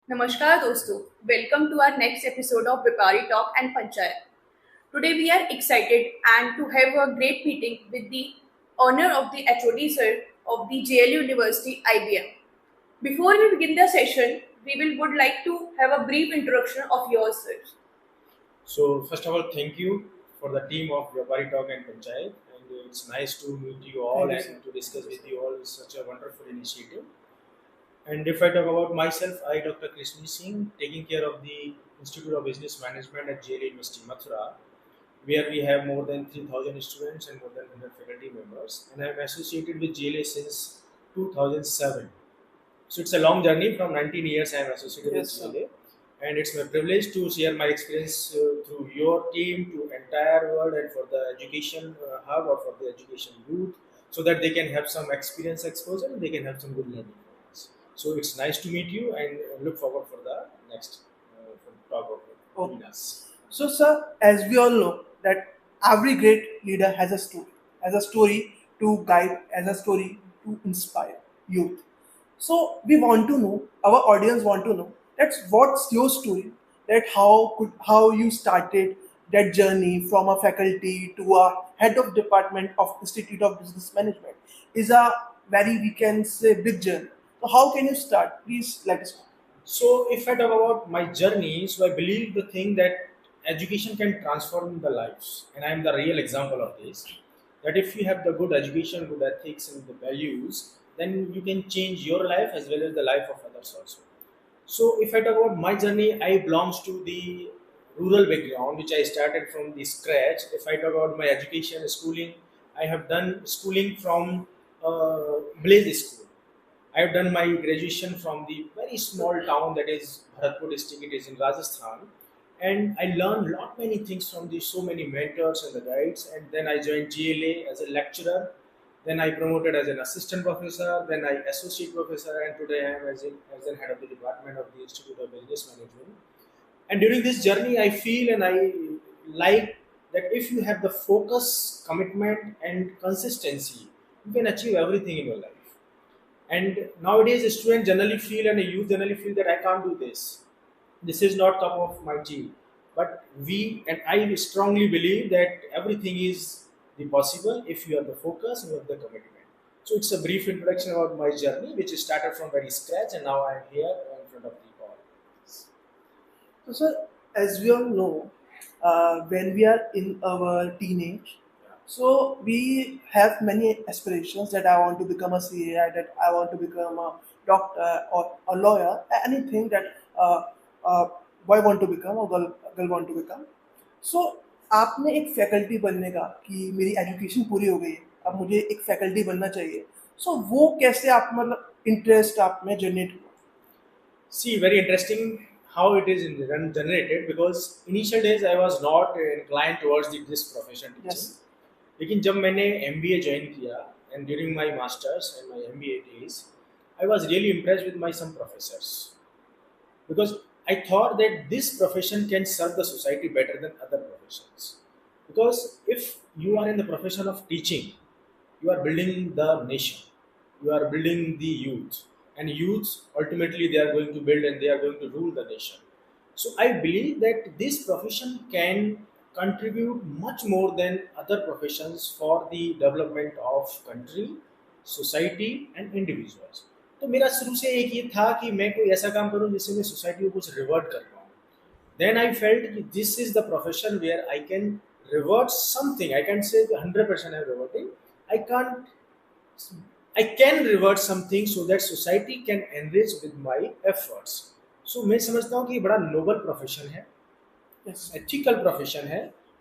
Namaskar dosto. Welcome to our next episode of Vipari Talk and Panchayat. Today we are excited and to have a great meeting with the owner of the HOD sir of the JLU University IBM. Before we begin the session, would like to have a brief introduction of yours, sir. So first of all, thank you for the team of Vyapari Talk and Panchayat, and it's nice to meet you all Thank you, and sir. to discuss with you all such a wonderful initiative. And if I talk about myself, I, Dr. Krishna Singh, taking care of the Institute of Business Management at JLA University Mathura, where we have more than 3,000 students and more than 100 faculty members, and I'm associated with JLA since 2007. So it's a long journey from 19 years I am associated with Yes, sir. GLA, and it's my privilege to share my experience through your team to entire world and for the education hub or for the education youth, so that they can have some experience exposure and they can have some good learning from us. So it's nice to meet you and look forward for the next talk of Okay. us. So, sir, as we all know that every great leader has a story to guide, has a story to inspire youth. So, we want to know, our audience want to know, that's what's your story, that how you started that journey from a faculty to a head of department of Institute of Business Management is a very, we can say, big journey. So, how can you start? Please let us know. So, if I talk about my journey, so I believe the thing that education can transform the lives, and I am the real example of this. That if you have the good education, good ethics, and the values, then you can change your life as well as the life of others also. So, if I talk about my journey, I belongs to the rural background, which I started from the scratch. If I talk about my education, schooling, I have done schooling from village school. I have done my graduation from the very small town that is Bharatpur district. It is in Rajasthan, and I learned lot many things from the so many mentors and the guides. And then I joined GLA as a lecturer. Then I promoted as an assistant professor. Then I associate professor, and today I am as an head of the department of the Institute of Business Management. And during this journey, I feel and I like that if you have the focus, commitment, and consistency, you can achieve everything in your life. And nowadays, a student generally feel and a youth generally feel that I can't do this. This is not cup of my tea. But we and I strongly believe that everything is the possible if you have the focus and you have the commitment. So it's a brief introduction about my journey, which started from very scratch, and now I'm here in front of the all. So, sir, as we all know, when we are in our teenage, so we have many aspirations that I want to become a CA, that I want to become a doctor or a lawyer, anything that uh, boy want to become or girl want to become. सो आपने एक faculty बनने का कि मेरी education पूरी हो गई है अब मुझे एक फैकल्टी बनना चाहिए सो वो कैसे आप मतलब इंटरेस्ट आप में जनरेट हुआ See, very interesting how it is generated because initial days I was not inclined towards this profession yes teaching. लेकिन जब मैंने MBA ज्वाइन किया and during my masters and my MBA days, I was really impressed with my some professors because I thought that this profession can serve the society better than other professions. Because if you are in the profession of teaching, you are building the nation, you are building the youth, and youth ultimately they are going to build and they are going to rule the nation. So I believe that this profession can contribute much more than other professions for the development of country, society, and individuals. तो मेरा शुरू से एक ये था कि मैं कोई ऐसा काम करूं जिससे मैं सोसाइटी को कुछ रिवर्ट कर पाऊँ. Then I felt that this is the profession where I can revert something. I can't say 100% I'm reverting. I can't. I can revert something so that society can enrich with my efforts. So मैं समझता हूँ कि ये बड़ा noble profession है, yes ethical profession है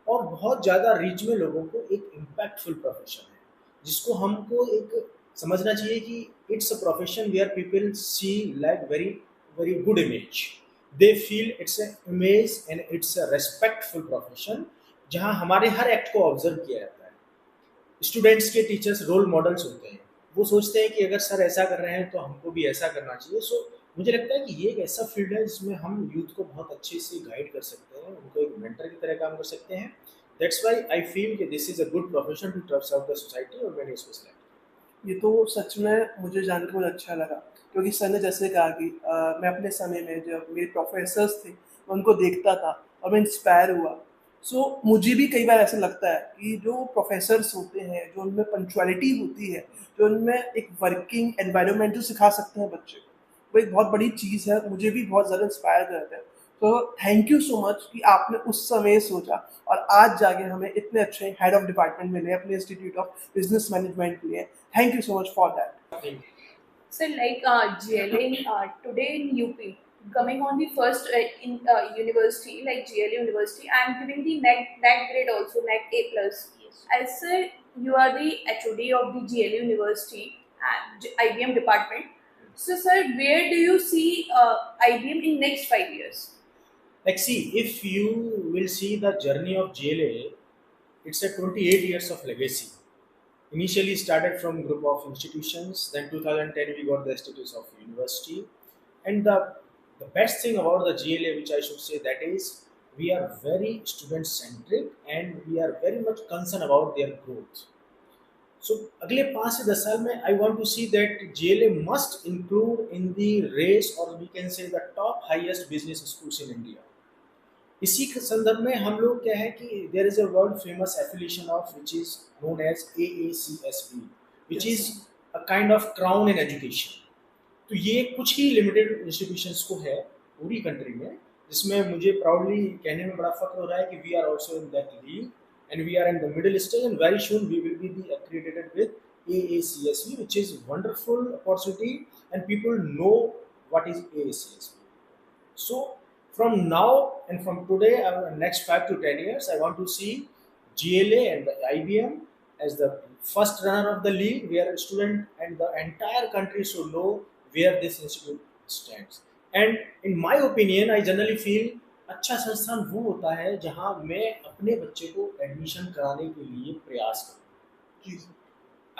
और बहुत ज़्यादा रीच में लोगों को एक इम्पैक्टफुल प्रोफेशन है जिसको हमको एक समझना चाहिए कि it's a profession where people see like very very good image. They feel it's a image and it's a respectful profession जहाँ हमारे हर एक्ट को ऑब्जर्व किया जाता है. स्टूडेंट्स के टीचर्स रोल मॉडल्स होते हैं. वो सोचते हैं कि अगर सर ऐसा कर रहे हैं तो हमको भी ऐसा करना चाहिए. सो मुझे लगता है कि ये एक ऐसा फील्ड है जिसमें हम यूथ को बहुत अच्छे से गाइड कर सकते हैं, उनको एक मेंटर की तरह काम कर सकते हैं. दैट्स व्हाई आई फील कि this is a good profession to serve the society और मैंने इसको सेलेक्ट. ये तो सच में मुझे जानकर बहुत अच्छा लगा क्योंकि सर ने जैसे कहा कि मैं अपने समय में जब मेरे प्रोफेसर्स थे मैं उनको देखता था और मैं इंस्पायर हुआ। सो मुझे भी कई बार ऐसा लगता है कि जो प्रोफेसर्स होते हैं, जो उनमें पंक्चुअलिटी होती है, जो उनमें एक वर्किंग एनवायरनमेंट जो सिखा सकते हैं बच्चे को, वो एक बहुत बड़ी चीज़ है, मुझे भी बहुत ज़्यादा इंस्पायर करता है। तो थैंक यू सो मच कि आपने उस समय सोचा और आज जाके हमें इतने अच्छे हेड ऑफ डिपार्टमेंट मिले अपने इंस्टीट्यूट ऑफ बिजनेस मैनेजमेंट के लिए। Thank you so much for that. Thank So, like GLA today in UP, coming on the first in university like GLA University, I am giving the NET grade also NET A plus. Yes. As you are the HOD of the GLA University and IBM department. So, sir, where do you see IBM in next 5 years? Like, see, if you will see the journey of GLA, it's a 28 years of legacy. Initially started from group of institutions, then 2010 we got the status of university. And the best thing about the GLA, which I should say, that is we are very student centric and we are very much concerned about their growth. So अगले 5 से 10 साल में I want to see that GLA must include in the race, or we can say the top highest business schools in India. इसी के संदर्भ में हम लोग क्या है कि there is a world famous affiliation of which is known as AACSB, which is a kind of crown in education. तो ये कुछ ही लिमिटेड इंस्टीट्यूशंस को है पूरी कंट्री में, जिसमें मुझे प्राउडली कहने में बड़ा फख्र हो रहा है कि we are also in that league and we are in the middle stage and very soon we will be accredited with AACSB, which is wonderful opportunity and people know what is AACSB. So from now and from today, next 5 to 10 years, I want to see GLA and the IBM as the first runner of the league, where a student and the entire country should know where this institute stands. And in my opinion, I generally feel अच्छा संस्थान वो होता है जहाँ मैं अपने बच्चे को एडमिशन कराने के लिए प्रयास करूँ। जी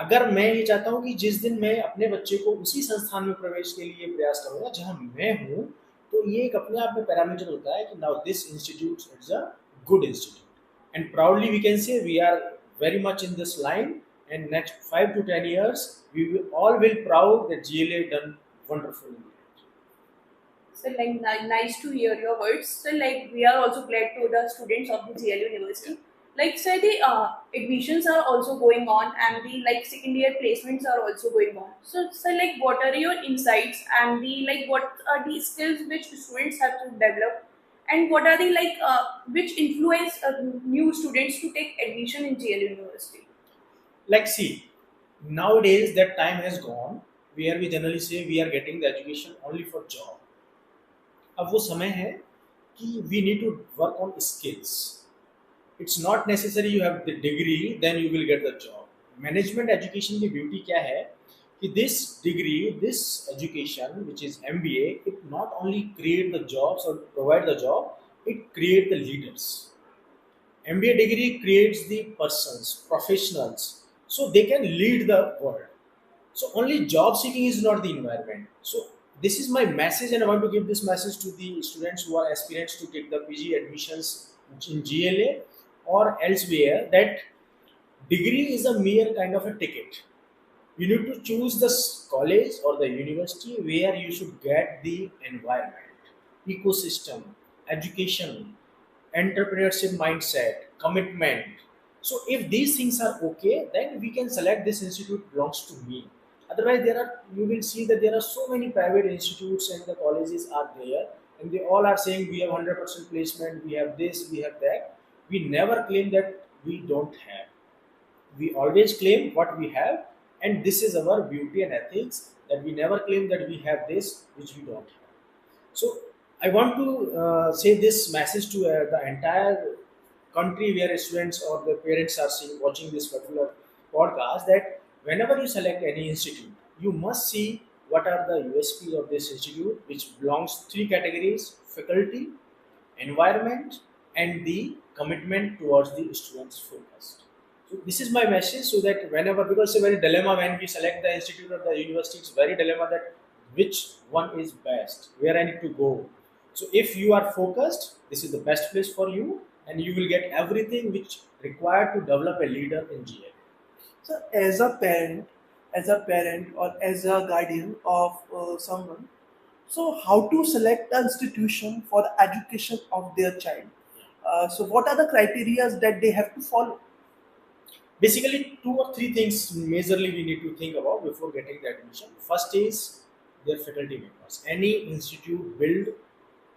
अगर मैं ये चाहता हूँ कि जिस दिन मैं अपने बच्चे को उसी संस्थान में प्रवेश के लिए प्रयास करूँगा जहाँ मैं हूँ, तो ये एक अपने आप में पैरामीटर होता है कि now this institute is a good institute and proudly we can say we are very much in this line and next 5 to 10 years we will all will proud that GLA done wonderful in it. So, like, nice to hear your words. So, like, we are also glad to the students of the GLU University. Like, sir, the admissions are also going on, and the like second year placements are also going on. So, sir, like, what are your insights and the like, what are the skills which students have to develop, and what are the like, which influence new students to take admission in GLU University? Like, see, nowadays that time has gone where we generally say we are getting the education only for job. अब वो समय है कि we need to work on skills. It's not necessary you have the degree then you will get the job. Management education की beauty क्या है कि this degree, this education which is MBA, it not only create the jobs or provide the job, it create the leaders. MBA degree creates the persons, professionals, so they can lead the world. So only job seeking is not the environment. So this is my message, and I want to give this message to the students who are aspirants to take the PG admissions in GLA or elsewhere, that degree is a mere kind of a ticket. You need to choose the college or the university where you should get the environment, ecosystem, education, entrepreneurship mindset, commitment. So if these things are okay, then we can select this institute belongs to me. Otherwise, you will see that there are so many private institutes and the colleges are there, and they all are saying we have 100% placement, we have this, we have that. We never claim that we don't have. We always claim what we have, and this is our beauty and ethics, that we never claim that we have this which we don't have. So I want to say this message to the entire country where students or the parents are watching this particular podcast, that whenever you select any institute, you must see what are the USPs of this institute, which belongs 3 categories: faculty, environment, and the commitment towards the students focused. So this is my message, so that whenever, because it's a very dilemma when we select the institute or the university, it's very dilemma that which one is best, where I need to go. So if you are focused, this is the best place for you, and you will get everything which required to develop a leader in GA. So as a parent, as a parent or as a guardian of someone. So, how to select an institution for the education of their child? So, what are the criteria that they have to follow? Basically, two or three things majorly we need to think about before getting the admission. First is their faculty members. Any institute build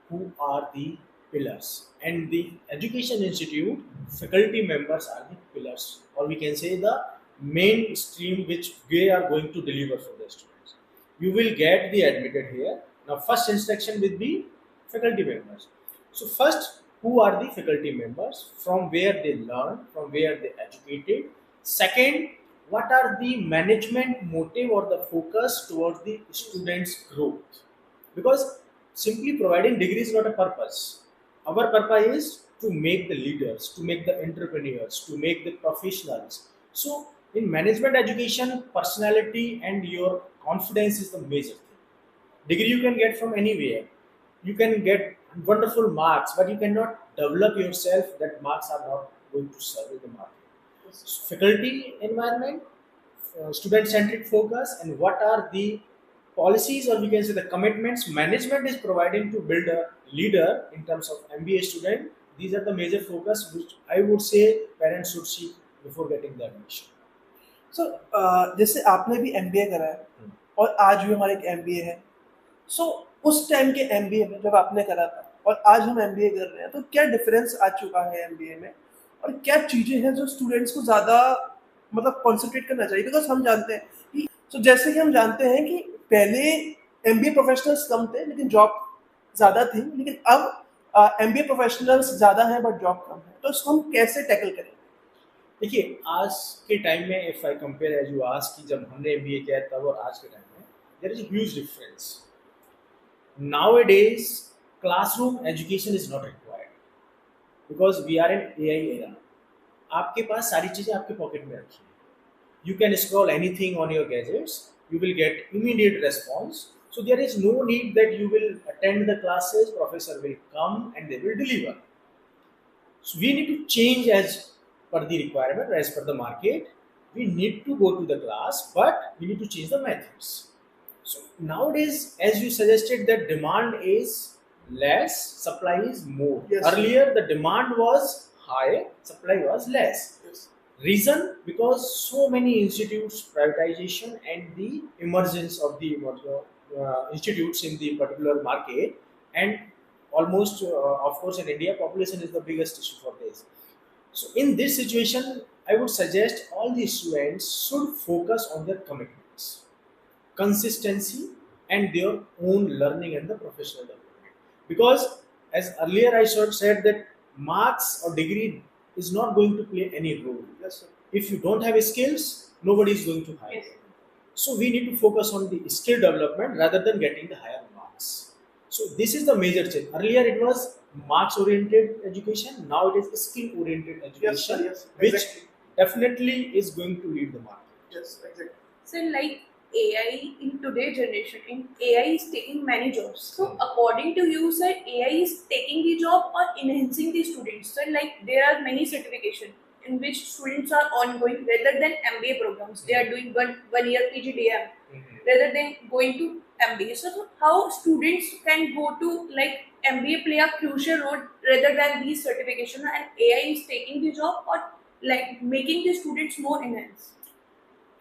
who are the pillars, and the education institute faculty members are the pillars, or we can say the main stream which they are going to deliver for the students. You will get the admitted here. Now, first instruction will be faculty members. So, first, who are the faculty members? From where they learn, from where they educated. Second, what are the management motive or the focus towards the students' growth? Because simply providing degree is not a purpose. Our purpose is to make the leaders, to make the entrepreneurs, to make the professionals. So, in management education, personality and your confidence is the major thing. Degree you can get from anywhere. You can get wonderful marks, but you cannot develop yourself. That marks are not going to serve in the market. So, faculty environment, student-centric focus, and what are the policies, or we can say the commitments management is providing to build a leader in terms of MBA student. These are the major focus which I would say parents should seek before getting the admission. सो जैसे आपने भी MBA करा है और आज भी हमारा एक एमबीए है. सो उस टाइम के एमबीए में जब आपने करा था और आज हम एमबीए कर रहे हैं, तो क्या डिफरेंस आ चुका है एमबीए में, और क्या चीज़ें हैं जो स्टूडेंट्स को ज़्यादा मतलब कॉन्सेंट्रेट करना चाहिए? बिकॉज हम जानते हैं कि जैसे कि हम जानते हैं कि पहले एमबीए प्रोफेशनल्स कम थे लेकिन जॉब ज़्यादा थी, लेकिन अब एमबीए प्रोफेशनल्स ज़्यादा हैं बट जॉब कम है. तो इसको हम कैसे टैकल करें? देखिए, आज के टाइम में if I compare as you ask कि जब हमने MBA किया तब और आज के टाइम में there is huge difference. Nowadays, classroom education is not required because we are in AI era. आपके पास सारी चीज़ें आपके पॉकेट में रखी हैं. You can scroll anything on your gadgets. You will get immediate response. So there is no need that you will attend the classes. Professor will come and they will deliver. So we need to change as per the requirement, as per the market. We need to go to the class, but we need to change the methods. So nowadays, as you suggested, that demand is less, supply is more. Yes. Earlier, the demand was high, supply was less. Yes. Reason, because so many institutes, privatization and the emergence of the institutes in the particular market, and almost, of course, in India, population is the biggest issue for this. So in this situation, I would suggest all the students should focus on their commitments, consistency, and their own learning and the professional development. Because as earlier I said that marks or degree is not going to play any role. Yes, sir. If you don't have skills, nobody is going to hire Yes. you. So we need to focus on the skill development rather than getting the higher marks. So this is the major change. Earlier it was marks oriented education, now it is skill oriented education, Yes, which exactly. definitely is going to lead the market. Yes, exactly. So, like AI in today's generation, AI is taking many jobs. So, according to you, sir, AI is taking the job or enhancing the students? So, like there are many certification in which students are ongoing rather than MBA programs. They are doing one year PGDM rather than going to MBA. So, how students can go to like MBA play a crucial role rather than these certification, and AI is taking the job or like making the students more enhanced?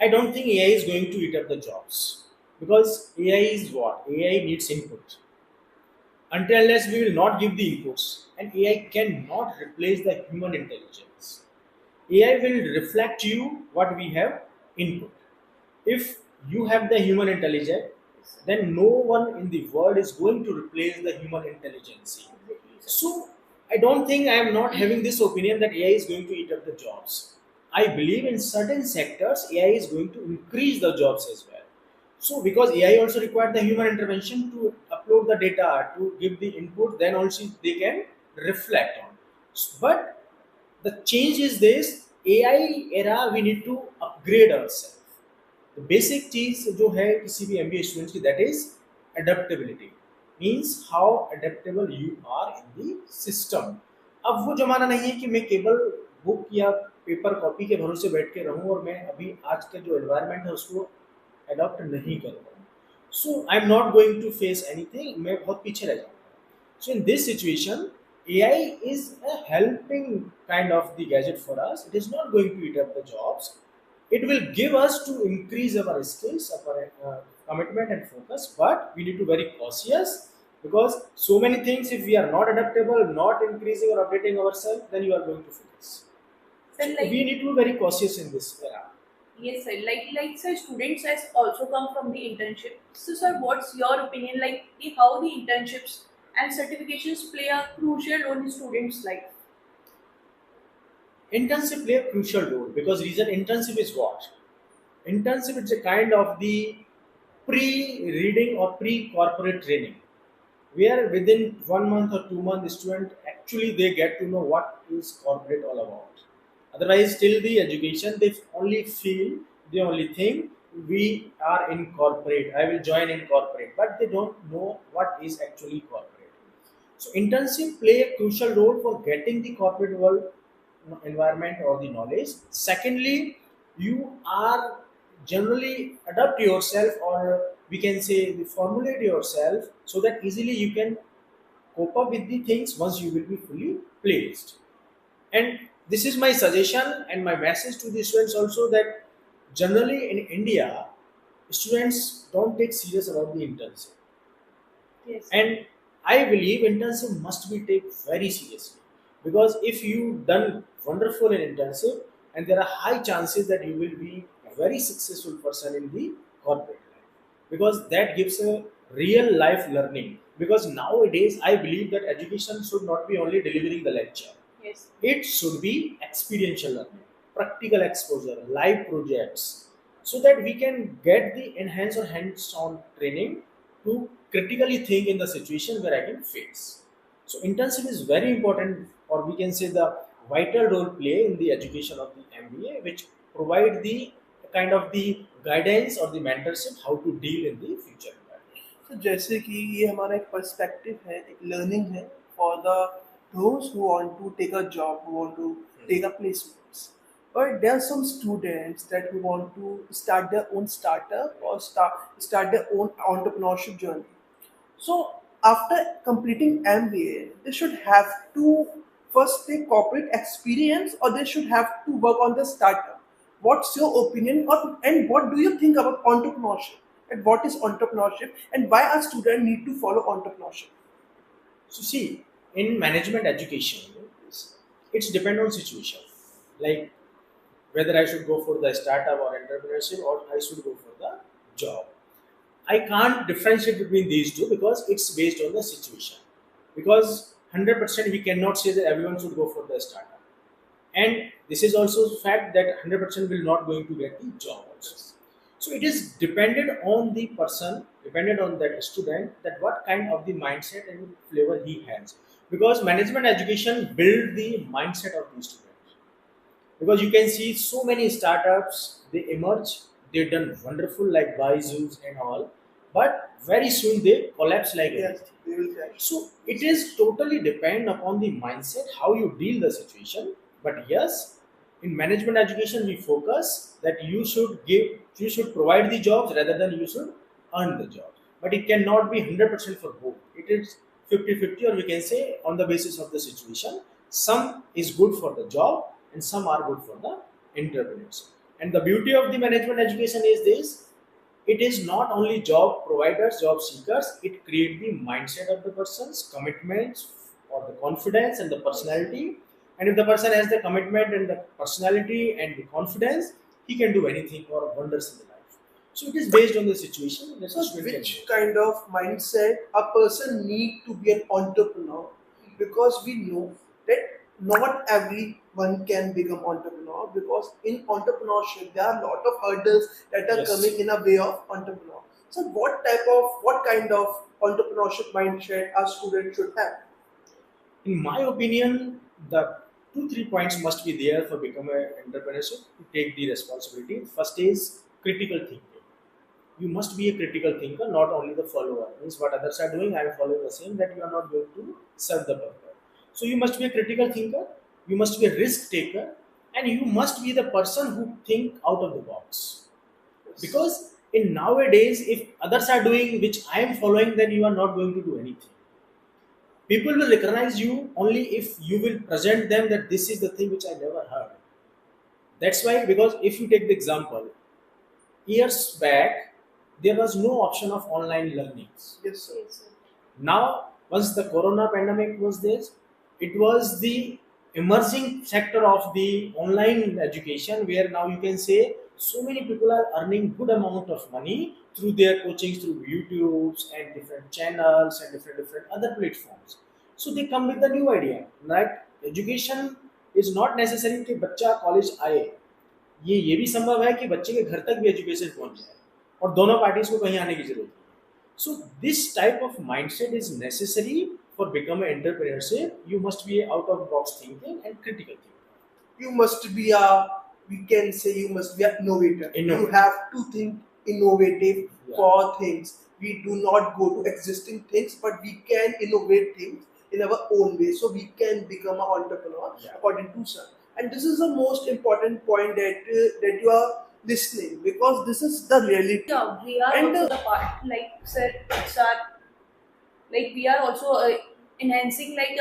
I don't think AI is going to eat up the jobs, because AI is what? AI needs input. Until unless we will not give the inputs, and AI cannot replace the human intelligence. AI will reflect you what we have input. If you have the human intelligence, then no one in the world is going to replace the human intelligence. So I don't think, I am not having this opinion that AI is going to eat up the jobs. I believe in certain sectors AI is going to increase the jobs as well. So because AI also requires the human intervention to upload the data, to give the input, then also they can reflect on. But the change is this: AI era, we need to upgrade ourselves. The basic चीज जो है किसी भी MBA students की, that is adaptability. Means how adaptable you are in the system. अब वो जमाना नहीं है कि मैं केवल बुक या पेपर कॉपी के भरोसे बैठ के रहूं और मैं अभी आज का जो एनवायरनमेंट है उसको अडॉप्ट नहीं करूँगा, so I am not going to face anything, मैं बहुत पीछे रह जाऊँगा. So in this situation, AI is a helping kind of the gadget for us. It is not going to eat up the jobs. It will give us to increase our skills, our commitment and focus. But we need to be very cautious, because so many things, if we are not adaptable, not increasing or updating ourselves, then you are going to face. Sir, So like we need to be very cautious in this era. yes, sir. Like sir, students has also come from the internship. So, sir, what's your opinion? Like how the internships and certifications play a crucial role in students' life? Internship play a crucial role, because reason internship is what? Internship is a kind of the pre-reading or pre-corporate training, where within 1 month or 2 months, student actually they get to know what is corporate all about. Otherwise, still the education, they only feel, they only think we are in corporate. I will join in corporate, but they don't know what is actually corporate. So internship play a crucial role for getting the corporate world environment or the knowledge. Secondly, you are generally adapt yourself, or we can say formulate yourself, so that easily you can cope up with the things once you will be fully placed. And this is my suggestion and my message to the students also, that generally in India, students don't take serious about the internship. Yes. And I believe internship must be taken very seriously, because if you done wonderful in internship, and there are high chances that you will be a very successful person in the corporate life, because that gives a real life learning. Because nowadays I believe that education should not be only delivering the lecture, Yes. it should be experiential learning, practical exposure, live projects, so that we can get the enhanced or hands-on training to critically think in the situation where I can face. So internship is very important, or we can say the vital role play in the education of the MBA, which provide the kind of the guidance or the mentorship how to deal in the future environment. तो जैसे कि ये हमारा एक perspective है, एक learning है for the those who want to take a job, who want to take a placements. But there are some students that who want to start their own startup or start their own entrepreneurship journey. So after completing MBA, they should have to first take corporate experience, or they should have to work on the startup. What's your opinion, and what do you think about entrepreneurship? And what is entrepreneurship, and why a student need to follow entrepreneurship? So see, in management education, it's depend on situation. Like whether I should go for the startup or entrepreneurship, or I should go for the job. I can't differentiate between these two, because it's based on the situation. Because 100% we cannot say that everyone should go for the startup. And this is also fact that 100% will not going to get the job also. So it is dependent on the person, dependent on that student, that what kind of the mindset and flavor he has. Because management education build the mindset of the student, because you can see so many startups they emerge, they've done wonderful like Byju's and all, but very soon they collapse like Yes, anything. they will crash. So it is totally depend upon the mindset how you deal the situation. But yes, in management education we focus that you should provide the jobs rather than you should earn the job. But it cannot be 100% for both. It is 50-50, or we can say on the basis of the situation. Some is good for the job and some are good for the entrepreneurs. And the beauty of the management education is this: it is not only job providers, job seekers, it creates the mindset of the person's commitments, or the confidence and the personality. And if the person has the commitment and the personality and the confidence, he can do anything or wonders in the life. So it is based on the situation that So the student can which do. kind of mindset a person need to be an entrepreneur? Because we know that not everyone can become entrepreneur, because in entrepreneurship there are a lot of hurdles that are Yes. coming in a way of entrepreneur. So what kind of entrepreneurship mindset a student should have? In my opinion, the 2-3 points must be there for become an entrepreneurship to take the responsibility. First is critical thinking. You must be a critical thinker, not only the follower. Means what others are doing, I am following the same. That you are not going to serve the purpose. So you must be a critical thinker. You must be a risk taker, and you must be the person who think out of the box. Because In nowadays, if others are doing which I am following, then you are not going to do anything. People will recognize you only if you will present them that this is the thing which I never heard. That's why, because if you take the example, years back, there was no option of online learnings. Yes, sir. Yes, sir. Now, once the corona pandemic was there, it was the emerging sector of the online education where now you can say so many people are earning good amount of money through their coachings through YouTubes and different channels and different other platforms. So they come with a new idea, right? Education is not necessary कि बच्चा college आए, ये भी संभव है कि बच्चे के घर तक भी एजुकेशन पहुंच जाए और दोनों पार्टीज को कहीं आने की जरूरत नहीं है. So this type of mindset is necessary for becoming an entrepreneurship. You must be out of box thinking and critical thinking. You must be we can say you must be an innovator. Innovator. You have to think innovative Yeah. for things. We do not go to existing things, but we can innovate things in our own way. So we can become an entrepreneur Yeah. according to sir. And this is the most important point that you are listening, because this is the reality. Yeah, we are And, also the part, like sir, it's our, like we are also enhancing, like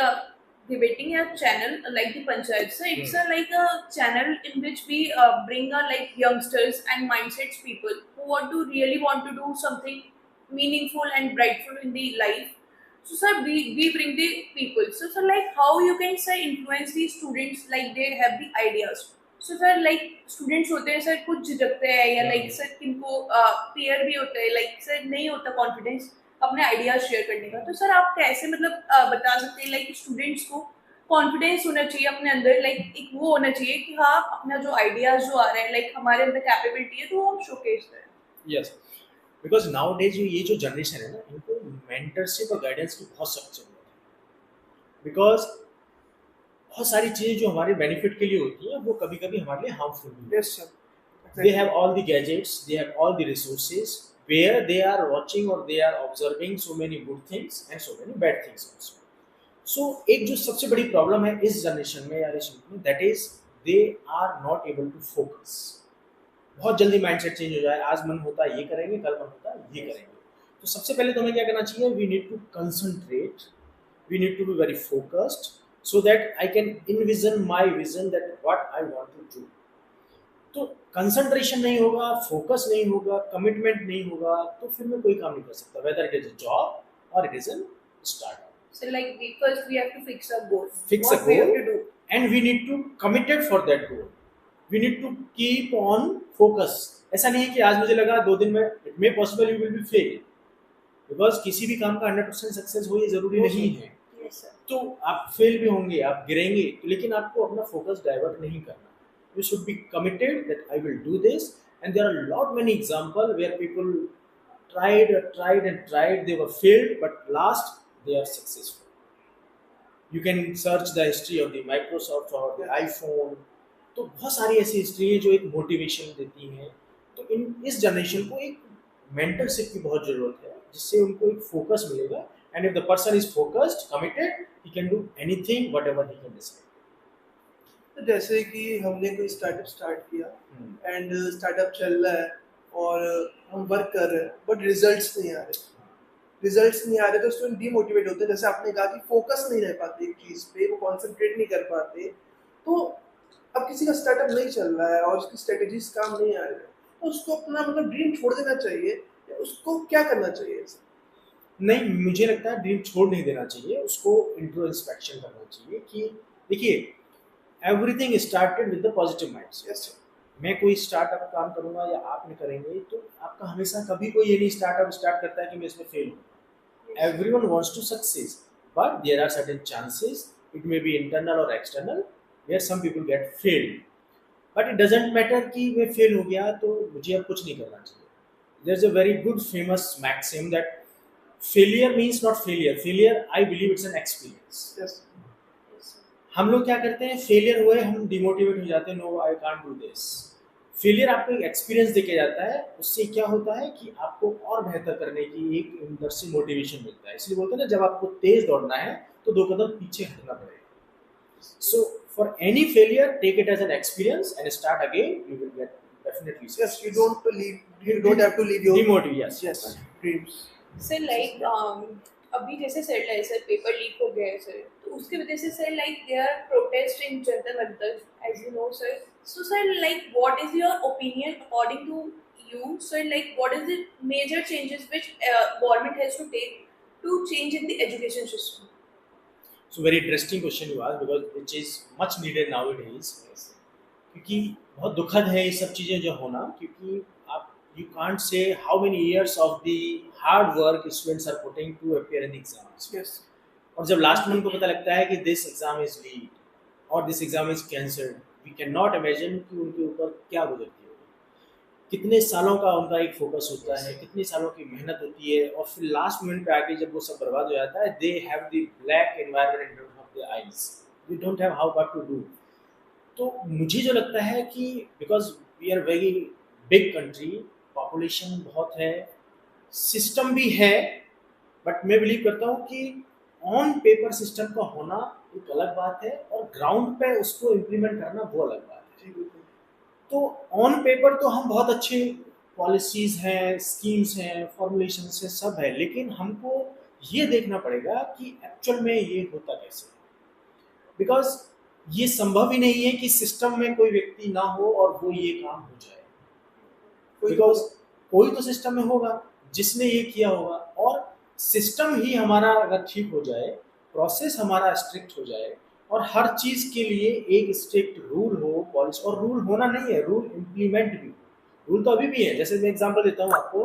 debating a channel like the Panchayat. So it's a like a channel in which we bring our like youngsters and mindsets people who really want to do something meaningful and brightful in the life. So sir, we bring the people. So sir, like how you can say influence the students, like they have the ideas. So sir like students होते हैं sir, कुछ झिझकते हैं या like sir किनको fear भी होता है, like sir नहीं होता कॉन्फिडेंस अपने आइडियाज शेयर करने का. तो सर आप कैसे मतलब बता सकते हैं लाइक स्टूडेंट्स को कॉन्फिडेंस होना चाहिए अपने अंदर, लाइक एक वो होना चाहिए कि हाँ अपना जो आइडियाज जो आ रहे हैं लाइक हमारे अंदर कैपेबिलिटी है तो वो हम शोकेस करें. Yes, because nowadays ये जो जनरेशन है ना, इनको मेंटरशिप और गाइडेंस की बहुत सख्त जरूरत है. बिकॉज बहुत सारी चीजें जो हमारे बेनिफिट के लिए होती हैं वो कभी कभी हमारे लिए हार्मफुल भी. Yes, sir. They have all the gadgets, they have all the resources where they are watching or they are observing so many good things and so many bad things also. So एक जो सबसे बड़ी problem है इस generation में या इस युग में, that is they are not able to focus. बहुत जल्दी माइंडसेट चेंज हो जाए, आज मन होता है ये करेंगे, कल मन होता है ये करेंगे. तो सबसे पहले तो हमें क्या करना चाहिए, we need to concentrate, we need to be very focused so that I can envision my vision that what I want to do. तो कंसंट्रेशन नहीं होगा, फोकस नहीं होगा, कमिटमेंट नहीं होगा, तो फिर मैं कोई काम नहीं कर सकता, whether it is a job or it is a startup. So like first we have to fix a goal. Fix what a we have goal to do. and we need to committed for that goal. We need to keep on focus. ऐसा नहीं है कि आज मुझे लगा 2 दिन में, it may possible you will be fail, because किसी भी काम का 100% सक्सेस हो ये जरूरी नहीं है. Yes sir. तो आप फेल भी होंगे, आप गिरेंगे, लेकिन आपको अपना फोकस डाइवर्ट नहीं करना. You should be committed that I will do this, and there are lot many example where people tried and tried, they were failed, but last they are successful. You can search the history of the Microsoft or the iPhone. तो बहुत सारी ऐसी history है जो एक motivation देती हैं. तो इस जनरेशन को एक मेंटरशिप की बहुत जरूरत है, जिससे उनको एक फोकस मिलेगा. And if the person is focused, committed, he can do anything, whatever he can decide. तो जैसे कि हमने कोई स्टार्टअप स्टार्ट किया एंड स्टार्टअप चल रहा है और हम वर्क कर रहे हैं बट रिजल्ट्स नहीं आ रहे तो स्टूडेंट डीमोटिवेट होते हैं. जैसे आपने कहा कि फोकस नहीं रह पाते एक चीज पे, वो कॉन्सेंट्रेट नहीं कर पाते. तो अब किसी का स्टार्टअप नहीं चल रहा है और उसकी स्ट्रेटेजीज काम नहीं आ रही है, तो उसको अपना मतलब ड्रीम छोड़ देना चाहिए, उसको क्या करना चाहिए? नहीं, मुझे लगता है ड्रीम छोड़ नहीं देना चाहिए, उसको इंट्रोस्पेक्शन करना चाहिए कि देखिए everything started with the positive mindset. Yes, sir. मैं कोई स्टार्टअप काम करूंगा या आपने करेंगे तो आपका हमेशा कभी कोई ये नहीं स्टार्टअप स्टार्ट करता है कि मैं इसमें फेल हूँ. Everyone wants to success, but there are certain chances, it may be internal और external, where some people get failed. But it doesn't matter कि मैं फेल हो गया तो मुझे अब कुछ नहीं करना चाहिए. There is a very good famous maxim that failure means not failure. Failure, I believe it's an experience. Yes. हम लोग क्या करते हैं, फेलियर हुए हम डिमोटिवेट हो जाते हैं, no I can't do this. Failure आपको एक एक्सपीरियंस देके जाता है, उससे क्या होता है कि आपको और बेहतर करने की एक अंदर से मोटिवेशन मिलता है. इसलिए बोलते हैं ना, जब आपको तेज दौड़ना है तो 2 कदम पीछे हटना पड़ेगा. So for any failure take it as an experience and start again, you will get definitely Yes, you don't have to leave your demotivate. yes dreams. Sir like अभी जैसे sir like sir paper leak हो गया है sir, तो उसकी वजह से sir like they are protest in Jantar Mantar as you know sir. So sir like what is your opinion according to you, sir, like what is the major changes which government has to take to change in the education system? So very interesting question you ask, because which is much needed nowadays. क्योंकि बहुत दुखद है ये सब चीज़ें जो होना, क्योंकि आप you can't say how many years of the hard work students are putting to appear in the exams. Yes. और जब लास्ट में उनको पता लगता है कि this exam is leaked और this exam is cancelled, we cannot imagine कि उनके ऊपर क्या गुजरती है, कितने सालों का उनका एक फोकस होता है, कितने सालों की मेहनत होती है, और फिर लास्ट मोमेंट पे आके जब वो सब बर्बाद हो जाता है, they have the black environment in front of their eyes, we don't have how what to do. तो मुझे जो लगता है कि because we are very big country, population बहुत है, सिस्टम भी है, बट मैं बिलीव करता हूँ कि ऑन पेपर सिस्टम का होना एक अलग बात है और ग्राउंड पे उसको इम्प्लीमेंट करना वो अलग बात है. तो ऑन पेपर तो हम बहुत अच्छे पॉलिसीज हैं, स्कीम्स हैं, फॉर्मुलेशंस हैं, सब है, लेकिन हमको ये देखना पड़ेगा कि एक्चुअल में ये होता कैसे, बिकॉज ये संभव ही नहीं है कि सिस्टम में कोई व्यक्ति ना हो और वो ये काम हो जाए, बिकॉज कोई तो सिस्टम में होगा जिसने ये किया होगा, और सिस्टम ही हमारा अगर ठीक हो जाए, प्रोसेस हमारा स्ट्रिक्ट हो जाए, और हर चीज के लिए एक स्ट्रिक्ट रूल हो, पॉलिसी, और रूल होना नहीं है, रूल इम्प्लीमेंट भी. रूल तो अभी भी है, जैसे मैं एग्जांपल देता हूँ आपको,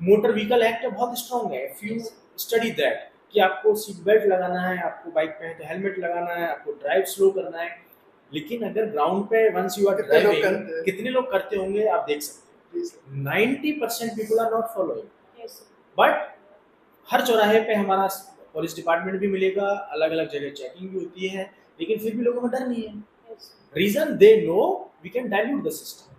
मोटर व्हीकल एक्ट बहुत स्ट्रांग है, इफ यू स्टडी दैट, कि आपको सीट बेल्ट लगाना है, आपको बाइक पे है तो हेलमेट लगाना है, आपको ड्राइव स्लो करना है, लेकिन अगर ग्राउंड पे वंस यू आर ड्राइविंग कितने लोग करते होंगे आप देख सकते हैं, 90% people are not following. But हर चौराहे पे हमारा पुलिस डिपार्टमेंट भी मिलेगा, अलग अलग जगह चेकिंग भी होती है, लेकिन फिर भी लोगों में डर नहीं है. Reason they know we can dilute the system.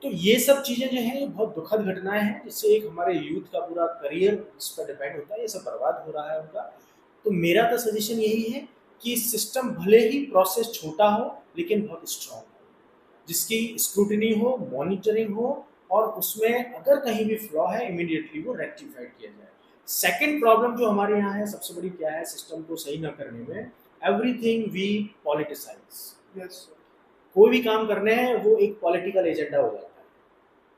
तो ये सब चीजें जो हैं बहुत दुखद घटनाएं हैं, जिससे एक हमारे यूथ का पूरा करियर इस पर डिपेंड होता है, ये सब बर्बाद हो रहा है उनका. तो मेरा तो सजेशन यही है कि सिस्टम भले ही प्रोसेस छोटा हो लेकिन बहुत स्ट्रांग हो, जिसकी स्क्रूटिनी हो, मॉनिटरिंग हो, और उसमें अगर कहीं भी फ्लॉ है इमीडिएटली वो रेक्टिफाइड किया जाए. सेकेंड प्रॉब्लम जो हमारे यहाँ है सबसे बड़ी क्या है सिस्टम को सही न करने में, एवरीथिंग वी पॉलिटिसाइज. कोई भी काम करने हैं वो एक पॉलिटिकल एजेंडा हो जाता है.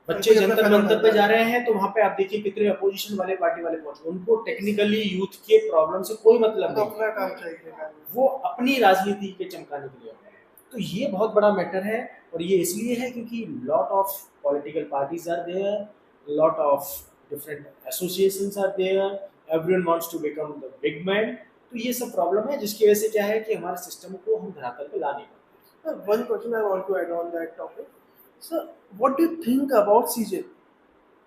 बच्चे जंतर मंतर पे जा रहे हैं तो वहाँ पे आप देखिए कितने अपोजिशन वाले पार्टी वाले पहुंचे, उनको टेक्निकली यूथ के प्रॉब्लम से कोई मतलब नहीं, वो अपनी राजनीति के चमकाने के लिए. तो ये बहुत बड़ा मैटर है, और ये इसलिए है क्योंकि lot of political parties are there, lot of different associations are there, everyone wants to become the big man. तो ये सब प्रॉब्लम है जिसकी वजह से क्या है कि हमारे सिस्टम को हम धरातल पे ला नहीं पाते. One question I want to add on that topic. So, what do you think about CJP,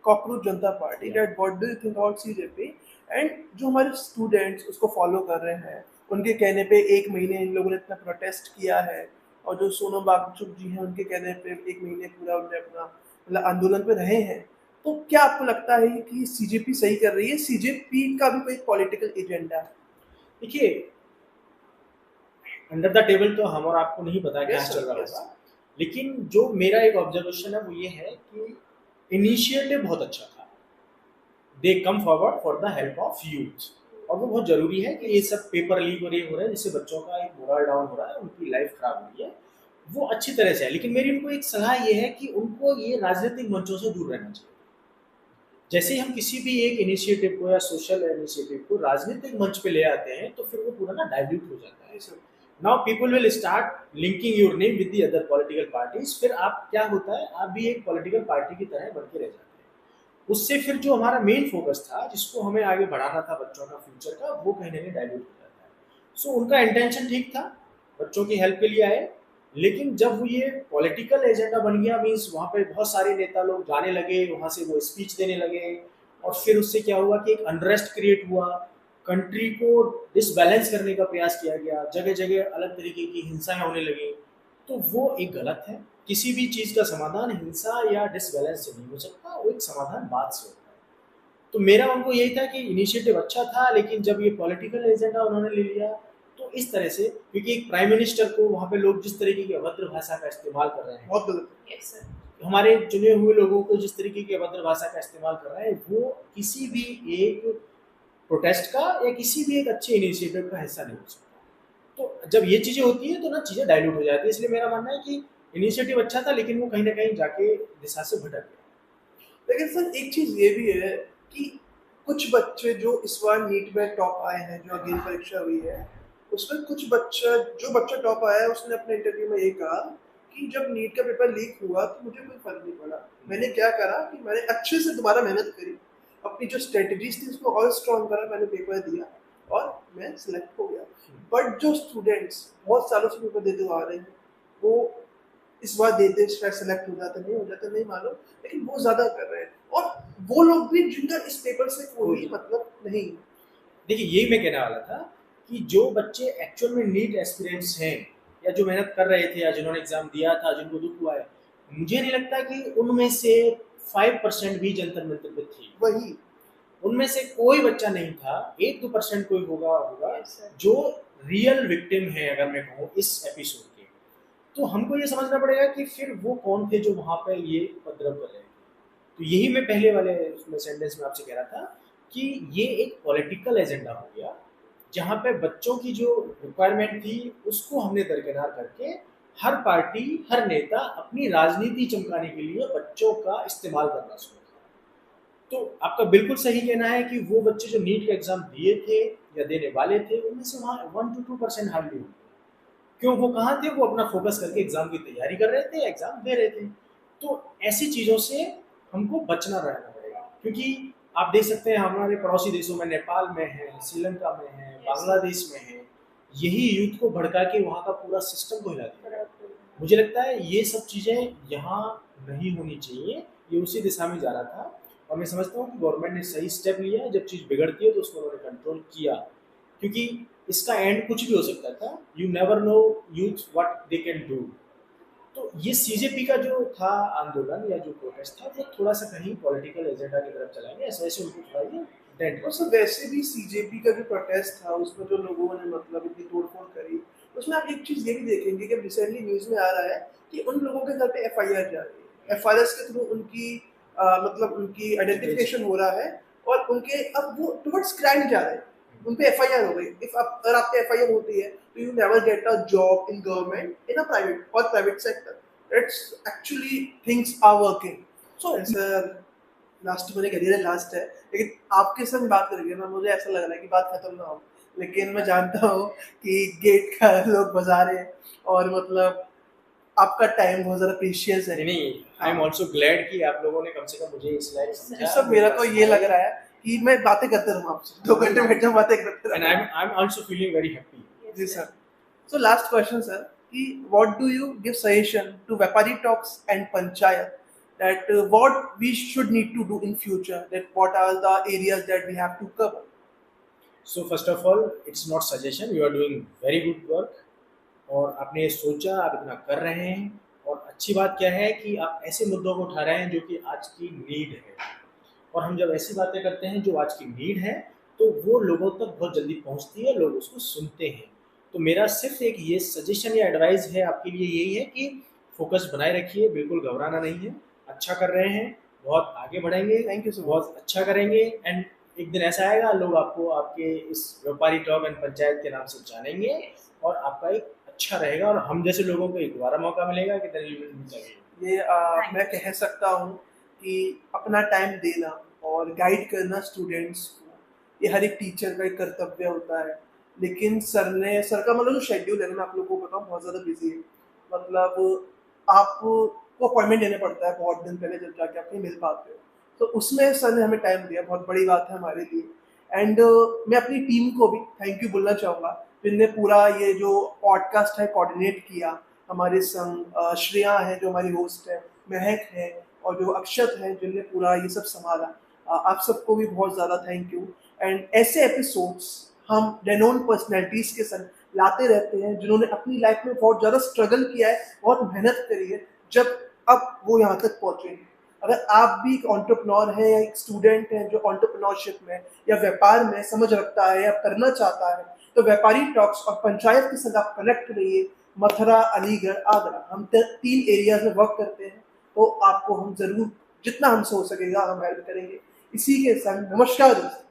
Cockroach Janata Party? That what do you think about CJP? And जो हमारे स्टूडेंट्स उसको फॉलो कर रहे हैं, उनके कहने पे एक महीने इन लोगों ने इतना प्रोटेस्ट किया है, और जो सोनम वांगचुक जी हैं उनके कहने पे एक महीने पूरा उन्होंने अपना मतलब आंदोलन पे रहे हैं. तो क्या आपको लगता है कि सीजेपी सही कर रही है? सीजेपी का भी कोई पॉलिटिकल एजेंडा है? देखिए, अंडर द टेबल तो हम और आपको नहीं पता क्या चल रहा होगा, लेकिन जो मेरा एक ऑब्जर्वेशन है वो ये है कि इनिशिएटिव बहुत अच्छा था. They come forward for the help of youth, और वो बहुत जरूरी है कि ये सब पेपर लीक हो रहे हैं जिससे बच्चों का एक मोरल डाउन हो रहा है, उनकी लाइफ खराब हो रही है, वो अच्छी तरह से है. लेकिन मेरी उनको एक सलाह ये है कि उनको ये राजनीतिक मंचों से दूर रहना चाहिए. जैसे ही हम किसी भी एक इनिशिएटिव को या सोशल इनिशिएटिव को राजनीतिक मंच पे ले आते हैं तो फिर वो पूरा ना डाइल्यूट हो जाता है. Now people will start linking your name with the other political parties. फिर आप क्या होता है, आप भी एक पॉलिटिकल पार्टी की तरह बन के रह जाते हैं. उससे फिर जो हमारा मेन फोकस था, जिसको हमें आगे बढ़ाना था बच्चों का फ्यूचर का, वो कहीं ना कहीं डाइल्यूट हो जाता है. सो उनका इंटेंशन ठीक था, बच्चों की हेल्प के लिए आए, लेकिन जब वो ये पॉलिटिकल एजेंडा बन गया, मीन्स वहाँ पे बहुत सारे नेता लोग जाने लगे, वहाँ से वो स्पीच देने लगे, और फिर उससे क्या हुआ कि एक अनरेस्ट क्रिएट हुआ, कंट्री को डिसबैलेंस करने का प्रयास किया गया, जगह जगह अलग तरीके की हिंसाएं होने लगी. तो वो एक गलत है. किसी भी चीज़ का समाधान हिंसा या डिसबैलेंस से नहीं हो सकता, वो एक समाधान बात से होता है. तो मेरा उनको यही था कि इनिशिएटिव अच्छा था, लेकिन जब ये पॉलिटिकल एजेंडा उन्होंने ले लिया तो इस तरह से, क्योंकि एक प्राइम मिनिस्टर को वहाँ पे लोग जिस तरीके की अभद्र भाषा का इस्तेमाल कर रहे हैं, बहुत गलत. Yes, sir. हमारे चुने हुए लोगों को जिस तरीके की अभद्र भाषा का इस्तेमाल कर रहे हैं, वो किसी भी एक प्रोटेस्ट का या किसी भी एक अच्छे इनिशिएटिव का हिस्सा नहीं हो सकता। तो जब ये चीज़ें होती हैं तो ना चीज़ें डाइल्यूट हो जाती है। इसलिए मेरा मानना है कि इनिशिएटिव अच्छा था, लेकिन वो कहीं ना कहीं जाके दिशा से भटक गया। लेकिन सर एक चीज ये भी है कि कुछ बच्चे जो इस बार नीट में टॉप आए हैं, जो अगली परीक्षा हुई है, उसमें कुछ बच्चा जो बच्चा टॉप आया है उसने अपने इंटरव्यू में ये कहा कि जब नीट का पेपर लीक हुआ तो मुझे कोई फर्क नहीं पड़ा। मैंने क्या करा कि मैंने अच्छे से दोबारा मेहनत करी, अपनी जो स्ट्रेटजीज थी उसको और स्ट्रॉन्ग करा, मैंने पेपर दिया और मैं सिलेक्ट हो गया। बट जो स्टूडेंट्स बहुत सालों से पेपर देते आ रहे हैं, वो इस बार देते शायद सेलेक्ट हो जाता, नहीं हो जाता नहीं मालूम, लेकिन वो ज्यादा कर रहे हैं। और वो लोग भी जिनका इस पेपर से कोई मतलब नहीं। देखिए, यही मैं कहने वाला था कि जो बच्चे एक्चुअल में नीट एस्पिरेंट्स हैं, या जो मेहनत कर रहे थे, या जिन्होंने एग्जाम दिया था, जिनको दुख हुआ है, मुझे नहीं लगता कि उनमें से 5% भी जंतर मंतर पे थी। वही उनमें से कोई बच्चा नहीं था, 1-2% कोई होगा जो रियल विक्टिम है, अगर मैं कहूँ इस एपिसोड के। तो हमको ये समझना पड़ेगा कि फिर वो कौन थे जो वहां पे ये उपद्रव कर रहे थे। तो यही मैं पहले वाले सेंटेंस में आपसे कह रहा था कि ये एक पॉलिटिकल एजेंडा हो गया, जहाँ पे बच्चों की जो रिक्वायरमेंट थी उसको हमने दरकिनार करके हर पार्टी, हर नेता अपनी राजनीति चमकाने के लिए बच्चों का इस्तेमाल करना शुरू किया। तो आपका बिल्कुल सही कहना है कि वो बच्चे जो नीट का एग्जाम दिए थे या देने वाले थे, उनमें से वहाँ 1 to 2% हार्डली होंगे। क्यों, वो कहाँ थे? वो अपना फोकस करके एग्जाम की तैयारी कर रहे थे, एग्जाम दे रहे थे। तो ऐसी चीज़ों से हमको बचना रहना पड़ेगा, क्योंकि आप देख सकते हैं हमारे पड़ोसी देशों में, नेपाल में है, श्रीलंका में है, बांग्लादेश में है, यही यूथ को भड़का के वहाँ का पूरा सिस्टम को हिला दिया। मुझे लगता है ये सब चीज़ें यहाँ नहीं होनी चाहिए, ये उसी दिशा में जा रहा था। और मैं समझता हूँ कि गवर्नमेंट ने सही स्टेप लिया है, जब चीज़ बिगड़ती है तो उसको उन्होंने कंट्रोल किया, क्योंकि इसका एंड कुछ भी हो सकता था। You never know youth what they can do. तो ये सीजेपी का जो था आंदोलन या जो प्रोटेस्ट था, वो थोड़ा सा कहीं पॉलिटिकल एजेंडा की तरफ चला गया, ऐसे उनको थोड़ा ये डेंट। और सर वैसे भी सीजेपी का जो प्रोटेस्ट था उसमें जो लोगों ने मतलब इतनी तोड़फोड़ करी, उसमें आप एक चीज ये भी देखेंगे कि रिसेंटली न्यूज में आ रहा है कि उन लोगों के घर पे एफआईआर जा रही है, एफआईआर के थ्रू उनकी मतलब उनकी आइडेंटिफिकेशन हो रहा है और उनके अब वो टुवर्ड्स क्राइम जा रहे हैं, उन पे एफआईआर हो गई। इफ आप अगर आपके एफआईआर होती है तो you never get a job in government in a private और private sector. It's actually things are working. So sir last मेरे करियर लास्ट है, लेकिन आपके संग बात करके ना मुझे ऐसा लग रहा है कि बात खत्म ना हो, लेकिन मैं जानता हूँ कि गेट का लोग बजा रहे हैं और मतलब आपका टाइम बहुत ज़्यादा प्रीशियस है। नहीं, आई एम ऑल्सो ग्लैड कि आप लोगों ने कम से कम मुझे इस लायक समझा। सब मेरा तो ये लग रहा है कि मैं बातें करते रहूँ आपसे, 2 घंटे बैठ जाऊँ बातें करते एंड रहूँ। I am also feeling very happy. जी sir. So last question sir, कि what do you give suggestion to व्यापारी talks and panchayat that what we should need to do in future, that what are the areas that we have to cover? So first of all, it's not suggestion, you are doing very good work, और आपने ये सोचा, आप इतना कर रहे हैं। और अच्छी बात क्या है कि आप ऐसे मुद्दों को उठा रहे हैं जो कि आज की नीड है, और हम जब ऐसी बातें करते हैं जो आज की नीड है तो वो लोगों तक बहुत जल्दी पहुंचती है, लोग उसको सुनते हैं। तो मेरा सिर्फ एक ये सजेशन या एडवाइस है आपके लिए, यही है कि फोकस बनाए रखिए, बिल्कुल घबराना नहीं है, अच्छा कर रहे हैं, बहुत आगे बढ़ेंगे। Thank you so much. बहुत अच्छा करेंगे, एंड एक दिन ऐसा आएगा लोग आपको आपके इस व्यापारी टॉक एंड पंचायत के नाम से जानेंगे, और आपका एक अच्छा रहेगा, और हम जैसे लोगों को एक दोबारा मौका मिलेगा कि ये मैं कह सकता हूँ कि अपना टाइम देना और गाइड करना स्टूडेंट्स को, ये हर एक टीचर का एक कर्तव्य होता है। लेकिन सर का मतलब जो शेड्यूल है, मैं आप लोगों को बताऊँ बहुत ज़्यादा बिजी है। मतलब आपको अपॉइंटमेंट लेने पड़ता है बहुत दिन पहले, जब जाके आप कहीं मिल पाते हो। तो उसमें सर ने हमें टाइम दिया, बहुत बड़ी बात है हमारे लिए। एंड मैं अपनी टीम को भी थैंक यू बोलना चाहूँगा, जिनने पूरा ये जो पॉडकास्ट है कोऑर्डिनेट किया। हमारे संग श्रेया है जो हमारी होस्ट है, महक है, और जो अक्षत है जिनने पूरा ये सब संभाला। आप सबको भी बहुत ज़्यादा थैंक यू। एंड ऐसे एपिसोड्स हम रेनोन पर्सनैलिटीज़ के संग लाते रहते हैं, जिन्होंने अपनी लाइफ में बहुत ज़्यादा स्ट्रगल किया है, बहुत मेहनत करी है, जब अब वो यहाँ तक पहुँचे हैं। अगर आप भी एक एंटरप्रेन्योर हैं या एक स्टूडेंट हैं जो एंटरप्रेन्योरशिप में या व्यापार में समझ रखता है या करना चाहता है, तो व्यापारी टॉक्स और पंचायत के साथ आप कनेक्ट रहिए। मथुरा, अलीगढ़, आगरा, हम 3 एरियाज में वर्क करते हैं। तो आपको हम जरूर जितना हमसे हो सकेगा हम हेल्प करेंगे। इसी के संग नमस्कार दोस्तों।